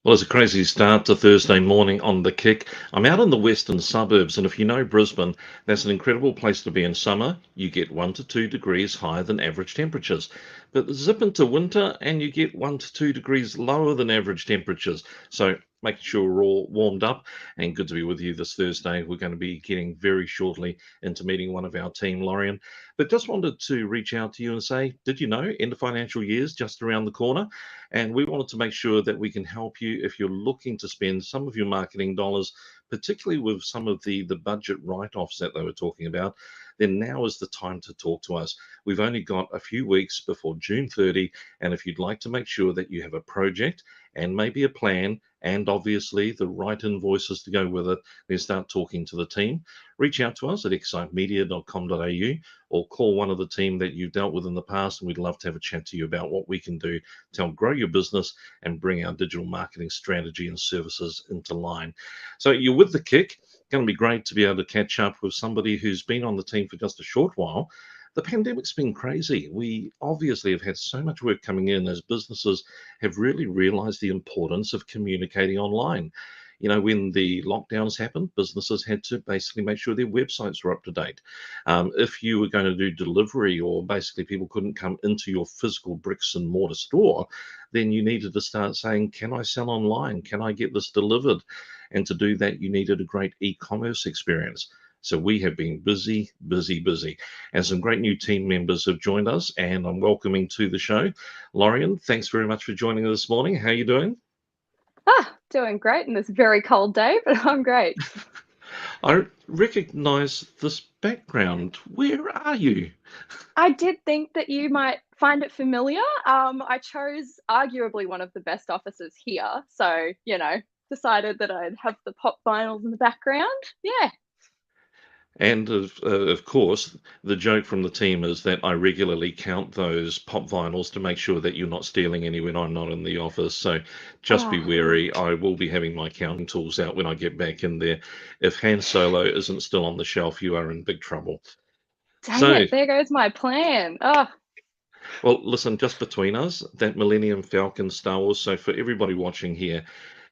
Well, it's a crazy start to Thursday morning on the kick. I'm out in the western suburbs, and if you know Brisbane, that's an incredible place to be in summer. You get 1 to 2 degrees higher than average temperatures. But zip into winter, and you get 1 to 2 degrees lower than average temperatures. So, making sure we're all warmed up and good to be with you this Thursday. We're going to be getting very shortly into meeting one of our team, Lorien. But just wanted to reach out to you and say, did you know end of financial year's just around the corner? And we wanted to make sure that we can help you if you're looking to spend some of your marketing dollars, particularly with some of the budget write-offs that they were talking about. Then now is the time to talk to us. We've only got a few weeks before June 30, and if you'd like to make sure that you have a project and maybe a plan and obviously the right invoices to go with it, then start talking to the team. Reach out to us at excitemedia.com.au or call one of the team that you've dealt with in the past, and we'd love to have a chat to you about what we can do to help grow your business and bring our digital marketing strategy and services into line. So you're with the kick. Going to be great to be able to catch up with somebody who's been on the team for just a short while. The pandemic's been crazy. We obviously have had so much work coming in as businesses have really realized the importance of communicating online. When the lockdowns happened, businesses had to basically make sure their websites were up to date. If you were going to do delivery or basically people couldn't come into your physical bricks and mortar store, then you needed to start saying, can I sell online? Can I get this delivered? And to do that, you needed a great e-commerce experience. So we have been busy, busy, busy. And some great new team members have joined us, and I'm welcoming to the show. Lorien, thanks very much for joining us this morning. How are you doing? Doing great in this very cold day, but I'm great. I recognize this background. Where are you? I did think that you might find it familiar. I chose arguably one of the best offices here, so decided that I'd have the pop vinyls in the background. Yeah. And of course, the joke from the team is that I regularly count those pop vinyls to make sure that you're not stealing any when I'm not in the office. So just be Oh, wary. I will be having my counting tools out when I get back in there. If Han Solo isn't still on the shelf, you are in big trouble. dang So, it! There goes my plan. Oh, well, listen, just between us, that Millennium Falcon Star Wars. So for everybody watching here,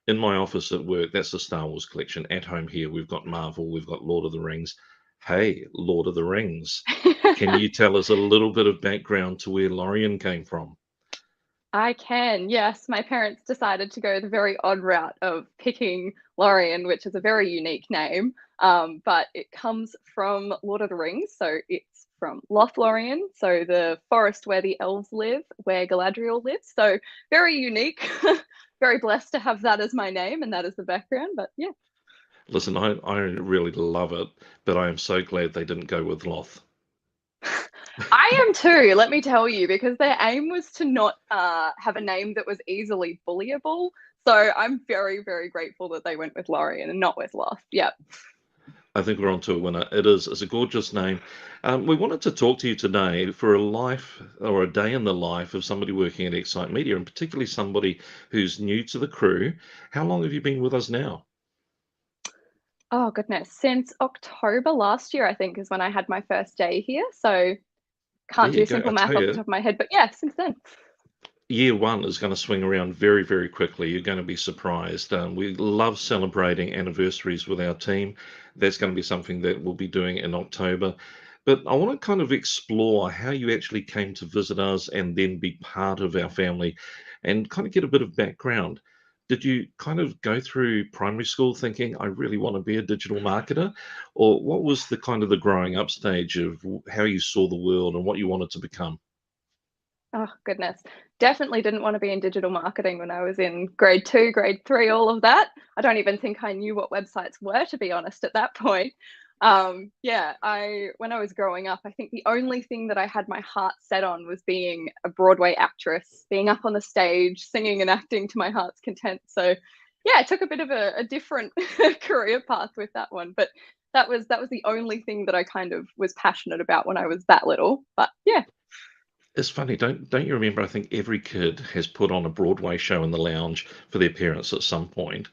in my office at work, that's the Star Wars collection. At home here, we've got Marvel, we've got Lord of the Rings. Hey, Lord of the Rings. Can you tell us a little bit of background to where Lorien came from? I can. Yes, my parents decided to go the very odd route of picking Lorien, which is a very unique name. But it comes from Lord of the Rings, so it's from Lothlorien, so the forest where the elves live, where Galadriel lives. So very unique. Very blessed to have that as my name, and that is the background. But yeah. Listen, I really love it, but I am so glad they didn't go with Loth. I am too, let me tell you, because their aim was to not have a name that was easily bullyable. So I'm very, very grateful that they went with Lorien and not with Loth. Yeah. I think we're on to a winner. It's a gorgeous name. We wanted to talk to you today for a life or a day in the life of somebody working at Excite Media, and particularly somebody who's new to the crew. How long have you been with us now? Oh, goodness. Since October last year, I think, is when I had my first day here. So There can't you do go. simple I math tell off the you, top of my head. But yeah, since then. year one is going to swing around very, very quickly. You're going to be surprised. We love celebrating anniversaries with our team. That's going to be something that we'll be doing in October. But I want to kind of explore how you actually came to visit us and then be part of our family and kind of get a bit of background. Did you kind of go through primary school thinking, I really want to be a digital marketer? Or what was the kind of the growing up stage of how you saw the world and what you wanted to become? Oh, goodness. Definitely didn't want to be in digital marketing when I was in grade two, grade three, all of that. I don't even think I knew what websites were, to be honest, at that point. Yeah, when I was growing up, I think the only thing that I had my heart set on was being a Broadway actress, being up on the stage, singing and acting to my heart's content. So yeah, it took a bit of a different career path with that one. But that was the only thing that I kind of was passionate about when I was that little. But yeah. It's funny, don't you remember? I think every kid has put on a Broadway show in the lounge for their parents at some point.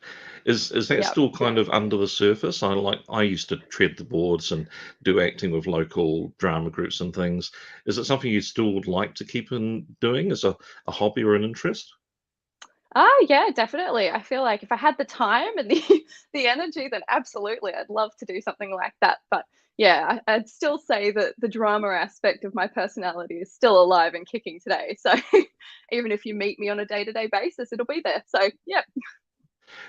Is that Yeah. still kind of under the surface? I used to tread the boards and do acting with local drama groups and things. Is it something you still would like to keep in doing as a hobby or an interest? Yeah, definitely. I feel like if I had the time and the the energy, then absolutely, I'd love to do something like that. But yeah, I'd still say that the drama aspect of my personality is still alive and kicking today. So even if you meet me on a day-to-day basis, it'll be there. So yeah.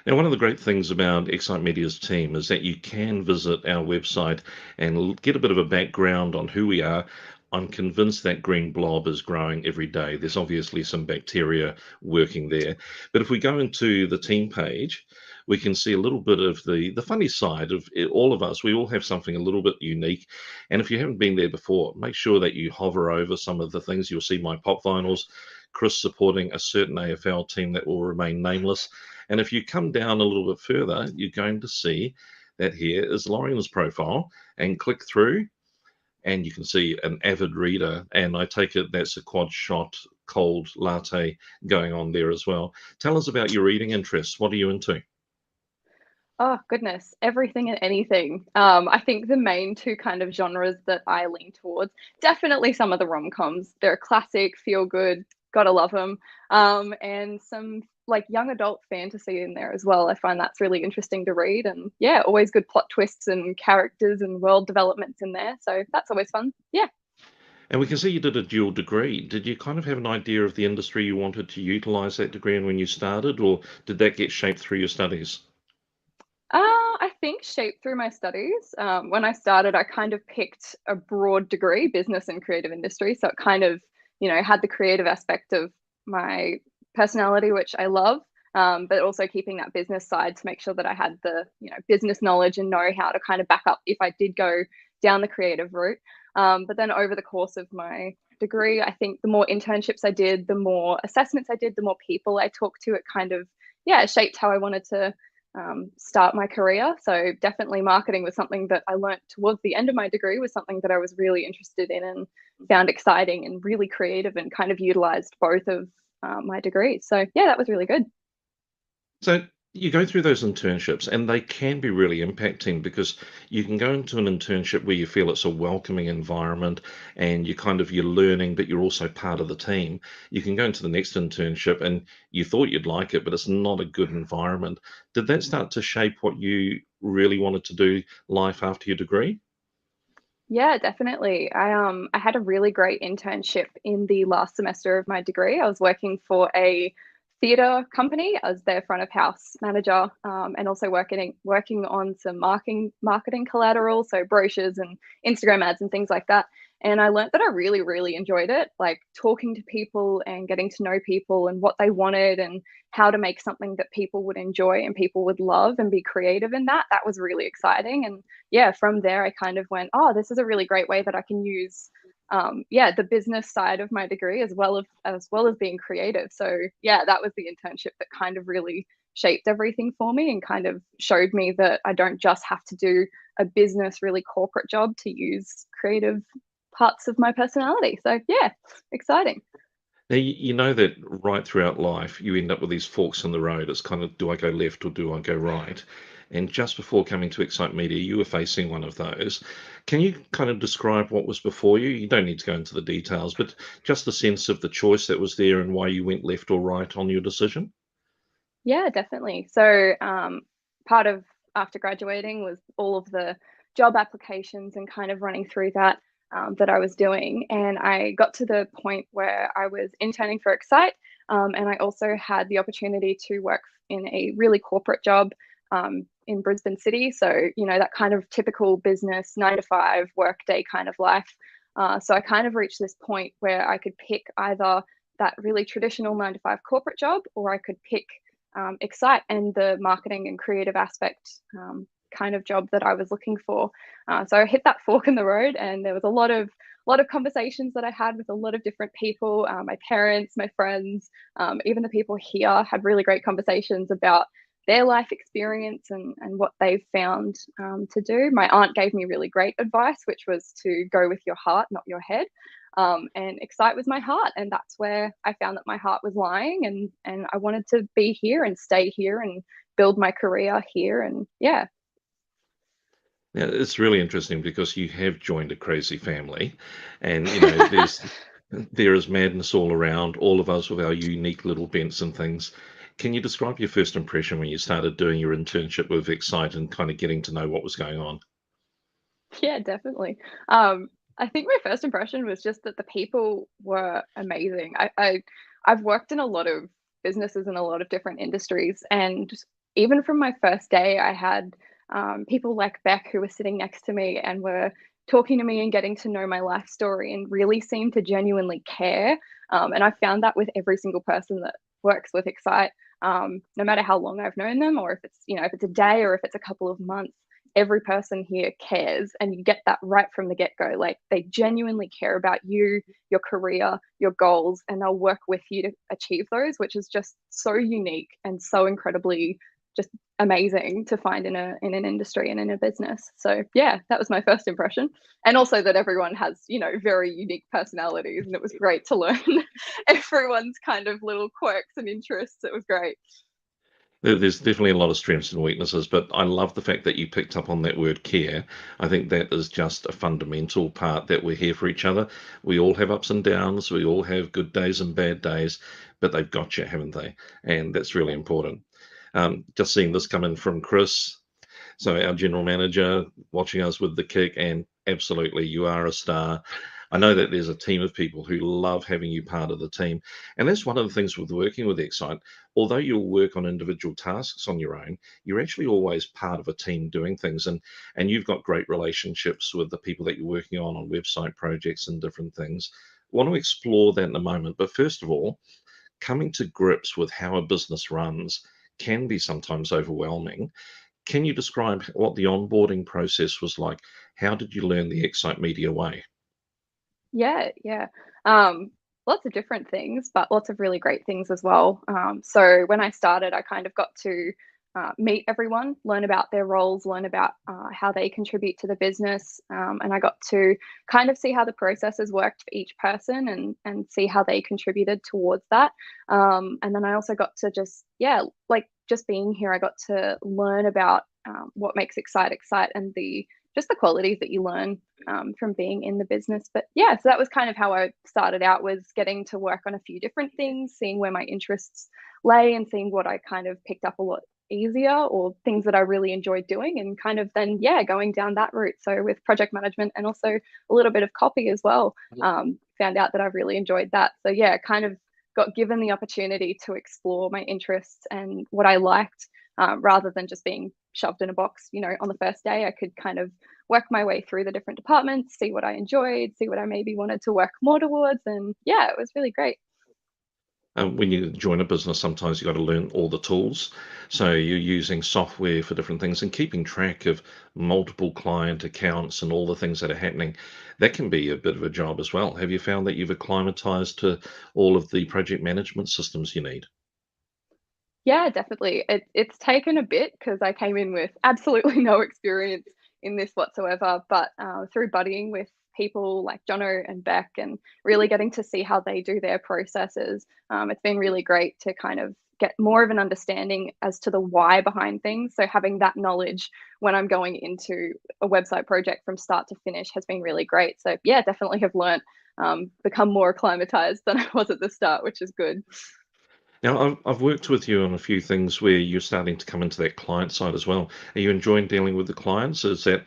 Now, one of the great things about Excite Media's team is that you can visit our website and get a bit of a background on who we are. I'm convinced that green blob is growing every day. There's obviously some bacteria working there. But if we go into the team page, we can see a little bit of the funny side of it, all of us. We all have something a little bit unique. And if you haven't been there before, make sure that you hover over some of the things. You'll see my pop vinyls, Chris supporting a certain AFL team that will remain nameless. And if you come down a little bit further, you're going to see that here is Lorien's profile, and click through and you can see an avid reader. And I take it that's a quad shot cold latte going on there as well. Tell us about your reading interests. What are you into? Oh goodness, everything and anything. I think the main two kind of genres that I lean towards, definitely some of the rom-coms. They're a classic, feel good, gotta love them. And some like young adult fantasy in there as well. I find that's really interesting to read, and yeah, always good plot twists and characters and world developments in there. So that's always fun. Yeah. And we can see you did a dual degree. Did you kind of have an idea of the industry you wanted to utilize that degree in when you started, or did that get shaped through your studies? I think shaped through my studies. When I started, I kind of picked a broad degree, business and creative industry. So it kind of, had the creative aspect of my personality, which I love, but also keeping that business side to make sure that I had the, business knowledge and know how to kind of back up if I did go down the creative route. But then over the course of my degree, I think the more internships I did, the more assessments I did, the more people I talked to, it kind of, yeah, shaped how I wanted to start my career. So definitely marketing was something that I learnt towards the end of my degree, was something that I was really interested in and found exciting and really creative, and kind of utilized both of my degrees. So yeah, that was really good. So you go through those internships and they can be really impacting because you can go into an internship where you feel it's a welcoming environment and you're learning, but you're also part of the team. You can go into the next internship and you thought you'd like it, but it's not a good environment. Did that start to shape what you really wanted to do life after your degree? Yeah, definitely. I had a really great internship in the last semester of my degree. I was working for a theatre company as their front of house manager, and also working on some marketing collateral, so brochures and Instagram ads and things like that. And I learned that I really, really enjoyed it, like talking to people and getting to know people and what they wanted and how to make something that people would enjoy and people would love and be creative in that. That was really exciting. And yeah, from there, I kind of went, oh, this is a really great way that I can use, yeah, the business side of my degree as well as being creative. So yeah, that was the internship that kind of really shaped everything for me and kind of showed me that I don't just have to do a business, really corporate job to use creative parts of my personality. So yeah, exciting. Now, you know that right throughout life, you end up with these forks in the road. It's kind of, do I go left or do I go right? And just before coming to Excite Media, you were facing one of those. Can you kind of describe what was before you? You don't need to go into the details, but just the sense of the choice that was there and why you went left or right on your decision? Yeah, definitely. So, part of after graduating was all of the job applications and kind of running through that that I was doing. And I got to the point where I was interning for Excite, and I also had the opportunity to work in a really corporate job in Brisbane City. So, that kind of typical business 9 to 5 workday kind of life. So I kind of reached this point where I could pick either that really traditional 9 to 5 corporate job, or I could pick Excite and the marketing and creative aspect kind of job that I was looking for. So I hit that fork in the road, and there was a lot of conversations that I had with a lot of different people, my parents, my friends, even the people here had really great conversations about their life experience and what they've found to do. My aunt gave me really great advice, which was to go with your heart, not your head. And Excite was my heart, and that's where I found that my heart was lying, and I wanted to be here and stay here and build my career here, and yeah. Now, it's really interesting because you have joined a crazy family, and there is madness all around, all of us with our unique little bents and things. Can you describe your first impression when you started doing your internship with Excite and kind of getting to know what was going on? Yeah, definitely. I think my first impression was just that the people were amazing. I've worked in a lot of businesses in a lot of different industries, and even from my first day, I had people like Beck who were sitting next to me and were talking to me and getting to know my life story and really seemed to genuinely care. And I found that with every single person that works with Excite, no matter how long I've known them, or if it's if it's a day or if it's a couple of months, every person here cares, and you get that right from the get-go. Like, they genuinely care about you, your career, your goals, and they'll work with you to achieve those, which is just so unique and so incredibly just amazing to find in an industry and in a business. So yeah, that was my first impression. And also that everyone has very unique personalities, and it was great to learn everyone's kind of little quirks and interests. It was great. There's definitely a lot of strengths and weaknesses, but I love the fact that you picked up on that word care. I think that is just a fundamental part that we're here for each other. We all have ups and downs, we all have good days and bad days, but they've got you, haven't they? And that's really important. Just seeing this come in from Chris. So our general manager watching us with the kick, and absolutely, you are a star. I know that there's a team of people who love having you part of the team, and that's one of the things with working with Excite. Although you'll work on individual tasks on your own, you're actually always part of a team doing things, and you've got great relationships with the people that you're working on website projects and different things. I want to explore that in a moment, but first of all, coming to grips with how a business runs can be sometimes overwhelming. Can you describe what the onboarding process was like? How did you learn the Excite Media way? Yeah, yeah. Um, Lots of different things, but lots of really great things as well. So when I started, I kind of got to meet everyone, learn about their roles, learn about how they contribute to the business, and I got to kind of see how the processes worked for each person and see how they contributed towards that. And then I also got to just like just being here, I got to learn about what makes Excite and the qualities that you learn from being in the business. But yeah, so that was kind of how I started out, was getting to work on a few different things, seeing where my interests lay and seeing what I kind of picked up a lot easier or things that I really enjoyed doing, and kind of then, yeah, going down that route. So with project management and also a little bit of copy as well, found out that I really enjoyed that. So yeah, kind of got given the opportunity to explore my interests and what I liked, rather than just being shoved in a box. On the first day, I could kind of work my way through the different departments, see what I enjoyed, see what I maybe wanted to work more towards. And yeah, it was really great. When you join a business, sometimes you've got to learn all the tools. So you're using software for different things and keeping track of multiple client accounts and all the things that are happening. That can be a bit of a job as well. Have you found that you've acclimatized to all of the project management systems you need? Yeah, definitely. It's taken a bit because I came in with absolutely no experience in this whatsoever. But through buddying with people like Jono and Beck and really getting to see how they do their processes, it's been really great to kind of get more of an understanding as to the why behind things. So having that knowledge when I'm going into a website project from start to finish has been really great. So yeah, definitely have learnt, become more acclimatized than I was at the start, which is good. Now, I've worked with you on a few things where you're starting to come into that client side as well. Are you enjoying dealing with the clients? Is that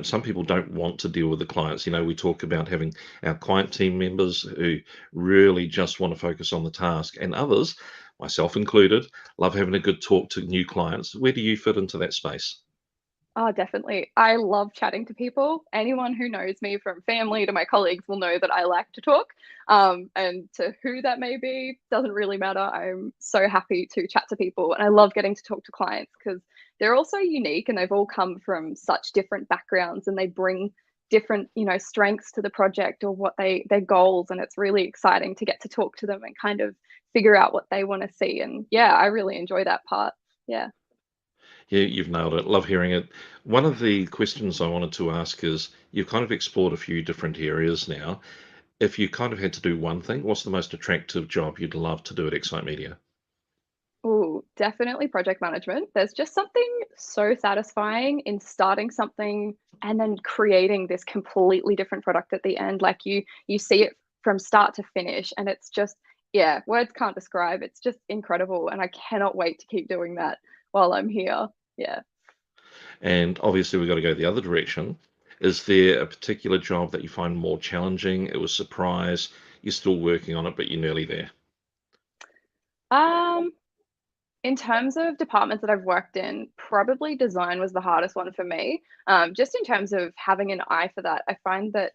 some people don't want to deal with the clients? We talk about having our client team members who really just want to focus on the task, and others, myself included, love having a good talk to new clients. Where do you fit into that space? Oh, definitely. I love chatting to people. Anyone who knows me, from family to my colleagues, will know that I like to talk. And to who that may be, doesn't really matter. I'm so happy to chat to people. And I love getting to talk to clients because they're all so unique and they've all come from such different backgrounds, and they bring different, strengths to the project or what their goals. And it's really exciting to get to talk to them and kind of figure out what they want to see. And yeah, I really enjoy that part. Yeah. Yeah, you've nailed it. Love hearing it. One of the questions I wanted to ask is you've kind of explored a few different areas now. If you kind of had to do one thing, what's the most attractive job you'd love to do at Excite Media? Oh, definitely project management. There's just something so satisfying in starting something and then creating this completely different product at the end. Like, you see it from start to finish, and it's just yeah, words can't describe. It's just incredible, and I cannot wait to keep doing that while I'm here. Yeah. And obviously, we've got to go the other direction. Is there a particular job that you find more challenging? It was a surprise. You're still working on it, but you're nearly there. Um, in terms of departments that I've worked in, probably design was the hardest one for me. Just in terms of having an eye for that, I find that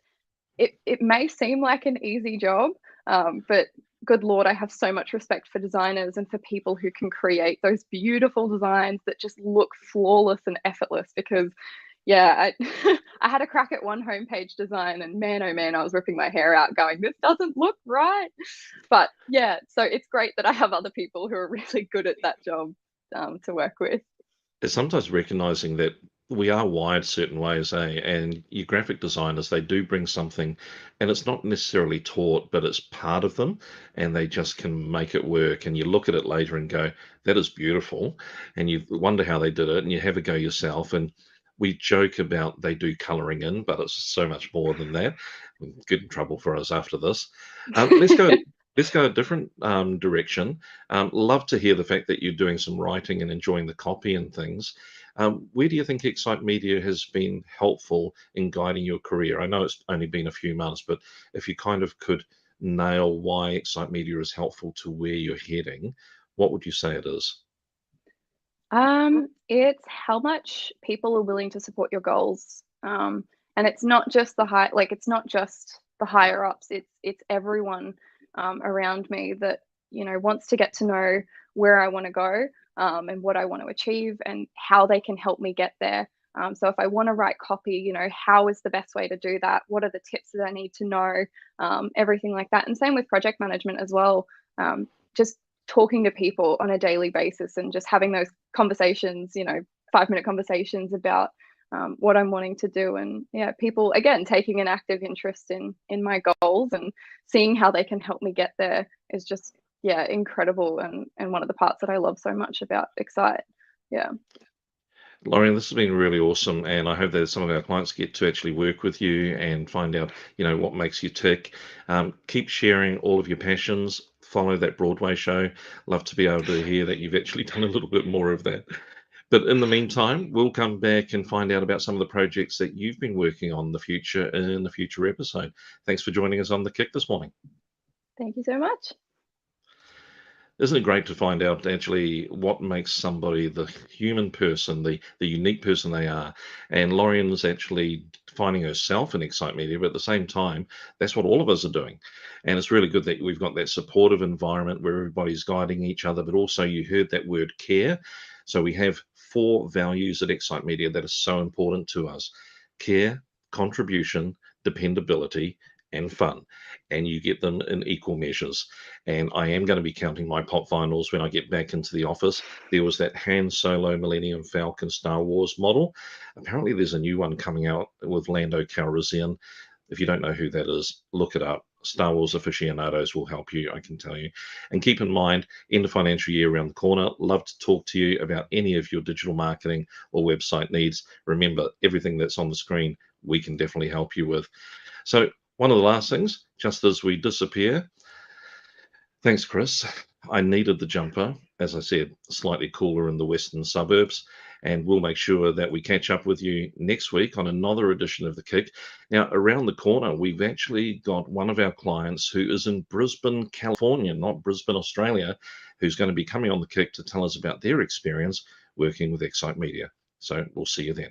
it may seem like an easy job, but good Lord, I have so much respect for designers and for people who can create those beautiful designs that just look flawless and effortless. Because, yeah, I had a crack at one homepage design, and man, oh man, I was ripping my hair out going, this doesn't look right. But yeah, so it's great that I have other people who are really good at that job to work with. It's sometimes recognizing that we are wired certain ways, eh? And you graphic designers, they do bring something, and it's not necessarily taught, but it's part of them, and they just can make it work. And you look at it later and go, that is beautiful. And you wonder how they did it, and you have a go yourself. And we joke about they do coloring in, but it's so much more than that. We'll get in trouble for us after this. Let's go. Let's go a different direction. Love to hear the fact that you're doing some writing and enjoying the copy and things. Where do you think Excite Media has been helpful in guiding your career? I know it's only been a few months, but if you kind of could nail why Excite Media is helpful to where you're heading, what would you say it is? It's how much people are willing to support your goals. And it's not just it's not just the higher ups, it's everyone around me that, wants to get to know where I want to go, and what I want to achieve and how they can help me get there. So if I want to write copy, how is the best way to do that? What are the tips that I need to know? Everything like that. And same with project management as well. Just talking to people on a daily basis and just having those conversations, 5-minute conversations about what I'm wanting to do. And yeah, people again taking an active interest in my goals and seeing how they can help me get there is just, yeah, incredible, and one of the parts that I love so much about Excite. Yeah. Lorien, this has been really awesome, and I hope that some of our clients get to actually work with you and find out, what makes you tick. Keep sharing all of your passions. Follow that Broadway show. Love to be able to hear that you've actually done a little bit more of that. But in the meantime, we'll come back and find out about some of the projects that you've been working on in the future in the future episode. Thanks for joining us on the Kick this morning. Thank you so much. Isn't it great to find out actually what makes somebody the human person, the unique person they are? And Lorien's actually finding herself in Excite Media, but at the same time, that's what all of us are doing. And it's really good that we've got that supportive environment where everybody's guiding each other, but also you heard that word care. So we have 4 values at Excite Media that are so important to us: care, contribution, dependability, and fun. And you get them in equal measures. And I am going to be counting my pop vinyls when I get back into the office. There was that Han Solo Millennium Falcon Star Wars model. Apparently, there's a new one coming out with Lando Calrissian. If you don't know who that is, look it up. Star Wars aficionados will help you, I can tell you. And keep in mind, end of financial year around the corner. Love to talk to you about any of your digital marketing or website needs. Remember, everything that's on the screen, we can definitely help you with. So, one of the last things, just as we disappear, thanks, Chris. I needed the jumper, as I said, slightly cooler in the western suburbs, and we'll make sure that we catch up with you next week on another edition of The Kick. Now, around the corner, we've actually got one of our clients who is in Brisbane, California, not Brisbane, Australia, who's going to be coming on The Kick to tell us about their experience working with Excite Media. So we'll see you then.